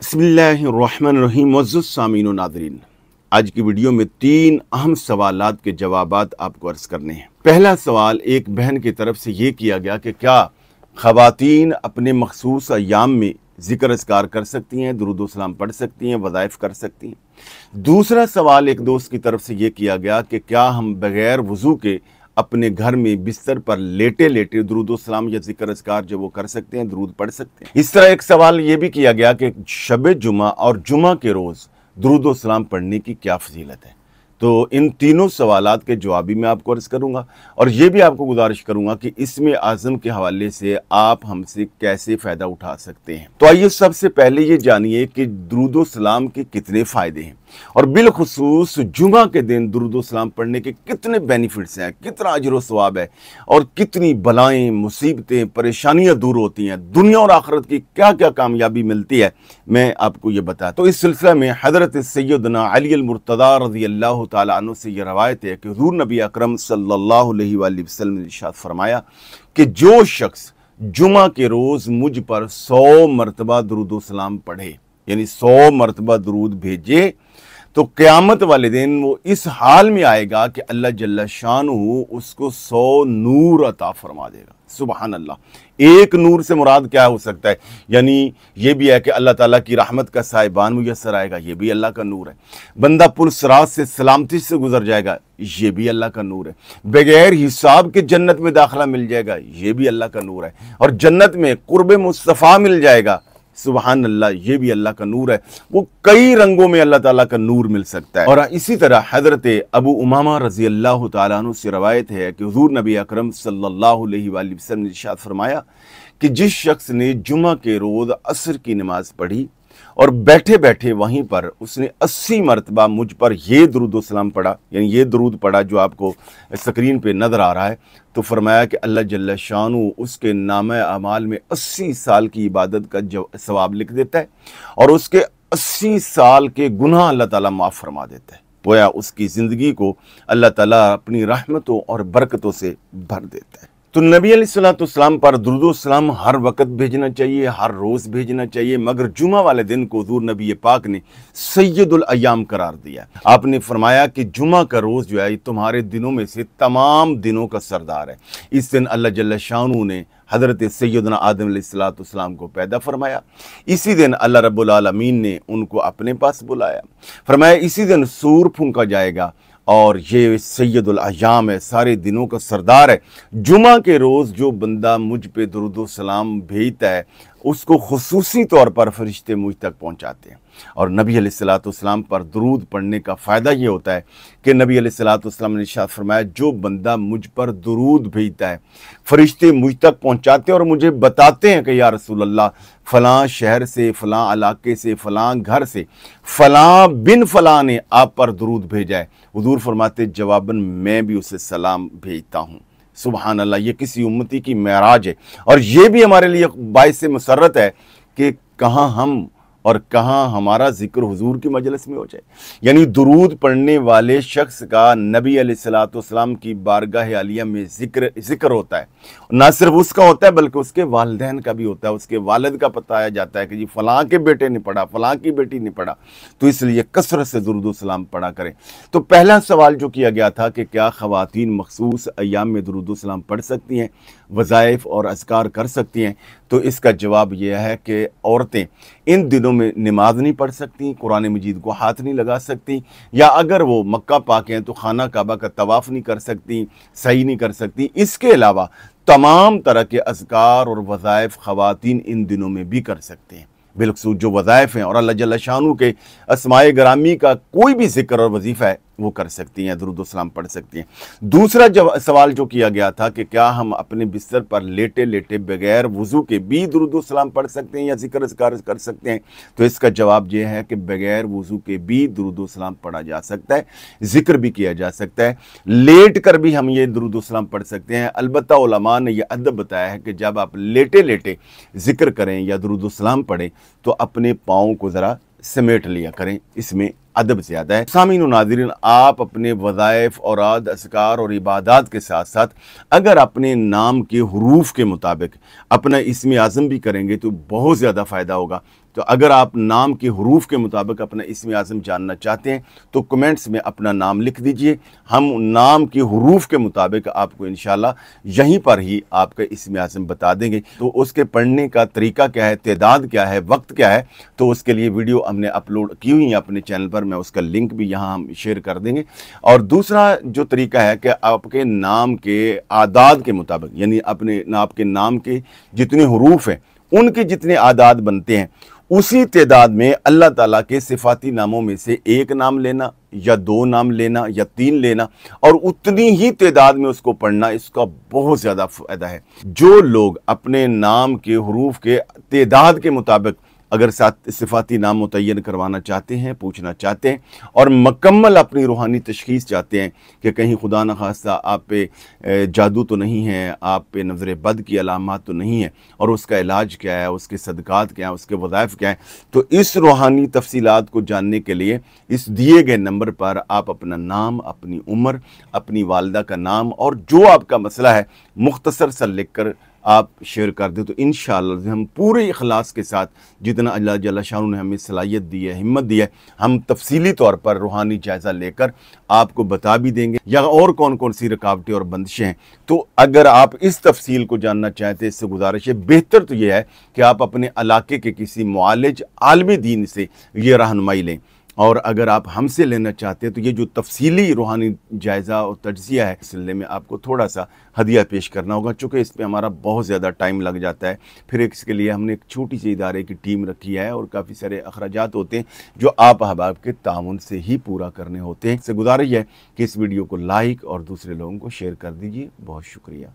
बिस्मिल्लाहिर्रहमानिर्रहीम। मुअज़्ज़ज़ सामीन व नाज़रीन, आज की वीडियो में 3 अहम सवालात के जवाबात आपको अर्ज़ करने हैं। पहला सवाल एक बहन की तरफ से ये किया गया कि क्या ख़वातीन अपने मख़सूस अय्याम में ज़िक्र अज़कार कर सकती हैं, दुरूद व सलाम पढ़ सकती हैं, वज़ाइफ़ कर सकती हैं। दूसरा सवाल एक दोस्त की तरफ से ये किया गया कि क्या हम बग़ैर वज़ू के अपने घर में बिस्तर पर लेटे लेटे दुरूद व सलाम या ज़िक्र अज़कार जो वो कर सकते हैं, दुरूद पढ़ सकते हैं। इस तरह एक सवाल ये भी किया गया कि शब जुमा और जुमा के रोज़ दुरूद व सलाम पढ़ने की क्या फजीलत है। तो इन तीनों सवालात के जवाब भी मैं आपको अर्ज़ करूँगा और ये भी आपको गुजारिश करूँगा कि इसमें आज़म के हवाले से आप हमसे कैसे फ़ायदा उठा सकते हैं। तो आइए सबसे पहले ये जानिए कि दुरूद व सलाम के कितने फ़ायदे हैं और बिलखुसूस जुमा के दिन दुरूद व सलाम पढ़ने के कितने बेनिफिट्स हैं, कितना अजर व सवाब है और कितनी बलाएं, मुसीबतें, परेशानियां दूर होती हैं, दुनिया और आखिरत की क्या क्या कामयाबी मिलती है, मैं आपको ये बताया। तो इस सिलसिले में हज़रत सैयदना अली अल-मुर्तज़ा रज़ियल्लाहु ताला अन्हु से ये रवायत है कि हुज़ूर नबी अकरम सल्लल्लाहु अलैहि वसल्लम ने इरशाद फरमाया कि जो शख्स जुमा के रोज़ मुझ पर 100 मरतबा दुरूद व सलाम पढ़े, यानी 100 मरतबा दुरूद भेजे, तो क़यामत वाले दिन वो इस हाल में आएगा कि अल्लाह जल्ल शानुहु उसको 100 नूर अता फरमा देगा। सुबहान अल्लाह। एक नूर से मुराद क्या हो सकता है? यानी ये भी है कि अल्लाह ताला की रहमत का साहिबान मुयस्सर आएगा, ये भी अल्लाह का नूर है। बंदा पुल सिरात से सलामती से गुजर जाएगा, ये भी अल्लाह का नूर है। बगैर हिसाब के जन्नत में दाखिला मिल जाएगा, ये भी अल्लाह का नूर है। और जन्नत में कुर्ब मुस्तफ़ा मिल जाएगा, सुबहान अल्लाह, ये भी अल्लाह का नूर है। वो कई रंगों में अल्लाह ताला का नूर मिल सकता है। और इसी तरह हज़रत अबू उमामा रज़ी अल्लाह ताला अन्हु से रवायत है कि हुज़ूर नबी अकरम सल्लल्लाहु अलैहि वसल्लम ने इरशाद फरमाया कि जिस शख्स ने जुमा के रोज़ असर की नमाज पढ़ी और बैठे बैठे वहीं पर उसने 80 मरतबा मुझ पर ये दुरूद व सलाम पढ़ा, यानी ये दुरूद पढ़ा जो आपको स्क्रीन पे नज़र आ रहा है, तो फरमाया कि अल्लाह जल्ल शानु उसके नामे अमाल में 80 साल की इबादत का सवाब लिख देता है और उसके 80 साल के गुनाह अल्लाह ताला माफ़ फरमा देता है। गोया उसकी ज़िंदगी को अल्लाह ताला अपनी रहमतों और बरकतों से भर देता है। तो नबी अलैहिस्सलाम पर दुरूद व सलाम हर वक्त भेजना चाहिए, हर रोज़ भेजना चाहिए, मगर जुमा वाले दिन को हुज़ूर नबी पाक ने सैयदुल अय्याम करार दिया। आपने फरमाया कि जुमा का रोज़ जो है तुम्हारे दिनों में से तमाम दिनों का सरदार है। इस दिन अल्लाह जल्ल शानु ने हज़रत सैयदना आदम अलैहिस्सलाम को पैदा फरमाया। इसी दिन अल्लाह रब्बुल आलमीन ने उनको अपने पास बुलाया। फरमाया इसी दिन सूर फूंका जाएगा और ये सैयदुल अय्याम है, सारे दिनों का सरदार है। जुमा के रोज़ जो बंदा मुझ पे दुरूद व सलाम भेजता है उसको खुसूसी तौर पर फरिश्ते मुझ तक पहुँचाते हैं। और नबी अलैहिस्सलाम पर दुरूद पढ़ने का फ़ायदा ये होता है कि नबी अलैहिस्सलाम ने इरशाद फरमाया जो बंदा मुझ पर दुरूद भेजता है फरिश्ते मुझ तक पहुँचाते हैं और मुझे बताते हैं कि या रसूल अल्लाह फ़लाँ शहर से, फ़लाँ इलाके से, फ़लाँ घर से फ़लाँ बिन फ़लाँ ने आप पर दुरूद भेजा है। हुज़ूर फरमाते जवाबन मैं भी उसे सलाम भेजता हूँ। सुबहान अल्लाह, ये किसी उम्मती की मेराज है और ये भी हमारे लिए बाइस मसरत है कि कहाँ हम और कहाँ हमारा ज़िक्र हुजूर की मजलिस में हो जाए। यानी दुरूद पढ़ने वाले शख्स का नबी अलैहिस्सलाम की बारगाह आलिया में ज़िक्र होता है। ना सिर्फ उसका होता है बल्कि उसके वालिदैन का भी होता है। उसके वालिद का बताया जाता है कि जी फ़लाँ के बेटे ने पढ़ा, फ़लाँ की बेटी ने पढ़ा। तो इसलिए कसरत से दुरूद व सलाम पढ़ा करें। तो पहला सवाल जो किया गया था कि क्या ख़वातीन मखसूस अय्याम में दुरूद व सलाम पढ़ सकती हैं, वज़ाइफ़ और अज़कार कर सकती हैं, तो इसका जवाब यह है कि औरतें इन दिनों में नमाज नहीं पढ़ सकती, कुरान मजीद को हाथ नहीं लगा सकती, या अगर वो मक्का पाक हैं तो खाना काबा का तवाफ़ नहीं कर सकती, सही नहीं कर सकती। इसके अलावा तमाम तरह के अज़कार और वज़ाइफ़ ख़वातीन इन दिनों में भी कर सकते हैं। बिलखसूस जो वज़ाइफ़ हैं और अल्लाह जल्ल शानु के अस्माए गिरामी का कोई भी ज़िक्र और वजीफ़ा है वो कर सकती हैं, दुरूद व सलाम पढ़ सकती हैं। दूसरा सवाल जो किया गया था कि क्या हम अपने बिस्तर पर लेटे लेटे बगैर वज़ू के भी दुरूद व सलाम पढ़ सकते हैं या ज़िक्र अज़कार कर सकते हैं, तो इसका जवाब ये है कि बगैर वज़ू के भी दुरूद व सलाम पढ़ा जा सकता है, ज़िक्र भी किया जा सकता है, लेट कर भी हम ये दुरूद व सलाम पढ़ सकते हैं। अलबत्ता उलमा ने यह अदब बताया है कि जब आप लेटे लेटे ज़िक्र करें या दुरूद व सलाम पढ़ें तो अपने पाँव को ज़रा समेट लिया करें, इसमें अदब ज़्यादा है। सामीन व नाज़रीन, आप अपने वज़ाइफ़, औराद, अस्कार और इबादात के साथ साथ अगर अपने नाम के हुरूफ के मुताबिक अपना इस्म आज़म भी करेंगे तो बहुत ज़्यादा फ़ायदा होगा। तो अगर आप नाम के हरूफ के मुताबिक अपना इस्म आज़म जानना चाहते हैं तो कमेंट्स में अपना नाम लिख दीजिए। हम नाम के हरूफ के मुताबिक आपको इंशाल्लाह यहीं पर ही आपका इस्म आज़म बता देंगे। तो उसके पढ़ने का तरीका क्या है, तादाद क्या है, वक्त क्या है, तो उसके लिए वीडियो हमने अपलोड की हुई है अपने चैनल पर, मैं उसका लिंक भी यहाँ हम शेयर कर देंगे। और दूसरा जो तरीका है कि आपके नाम के आदाद के मुताबिक, यानी अपने आपके नाम के जितने हरूफ हैं उनके जितने आदाद बनते हैं उसी तादाद में अल्लाह ताला के सिफाती नामों में से एक नाम लेना या दो नाम लेना या तीन लेना और उतनी ही तादाद में उसको पढ़ना, इसका बहुत ज़्यादा फ़ायदा है। जो लोग अपने नाम के हरूफ के तादाद के मुताबिक अगर सिफाती नाम मुतय्यन करवाना चाहते हैं, पूछना चाहते हैं और मुकम्मल अपनी रूहानी तशख़ीस चाहते हैं कि कहीं खुदा न खास्ता आप पे जादू तो नहीं है, आप पे नज़र बद की अलामात तो नहीं है, और उसका इलाज क्या है, उसके सदक़ात क्या है, उसके वज़ाइफ क्या है, तो इस रूहानी तफसीलात को जानने के लिए इस दिए गए नंबर पर आप अपना नाम, अपनी उम्र, अपनी वालदा का नाम और जो आपका मसला है मुख्तसर सा लिख कर आप शेयर कर दें तो इंशाअल्लाह हम पूरे इखलास के साथ, जितना अल्लाह जल्ल शाह ने हमें सलाहियत दी है, हिम्मत दी है, हम तफसीली तौर पर रूहानी जायज़ा लेकर आपको बता भी देंगे या और कौन कौन सी रुकावटें और बंदिशें हैं। तो अगर आप इस तफसील को जानना चाहते हैं, इससे गुजारिश है, बेहतर तो यह है कि आप अपने इलाके के किसी मुआलिज आलिम दीन से ये रहनुमाई लें। और अगर आप हमसे लेना चाहते हैं तो ये जो तफसीली रूहानी जायज़ा और तज्ज़िया है, इस सिलसिले में आपको थोड़ा सा हदिया पेश करना होगा, चूँकि इस पर हमारा बहुत ज़्यादा टाइम लग जाता है। फिर इसके लिए हमने एक छोटी सी इदारे की टीम रखी है और काफ़ी सारे अखराजात होते हैं जो आप अहबाब के ताउन से ही पूरा करने होते हैं। इससे गुजारिश है कि इस वीडियो को लाइक और दूसरे लोगों को शेयर कर दीजिए। बहुत शुक्रिया।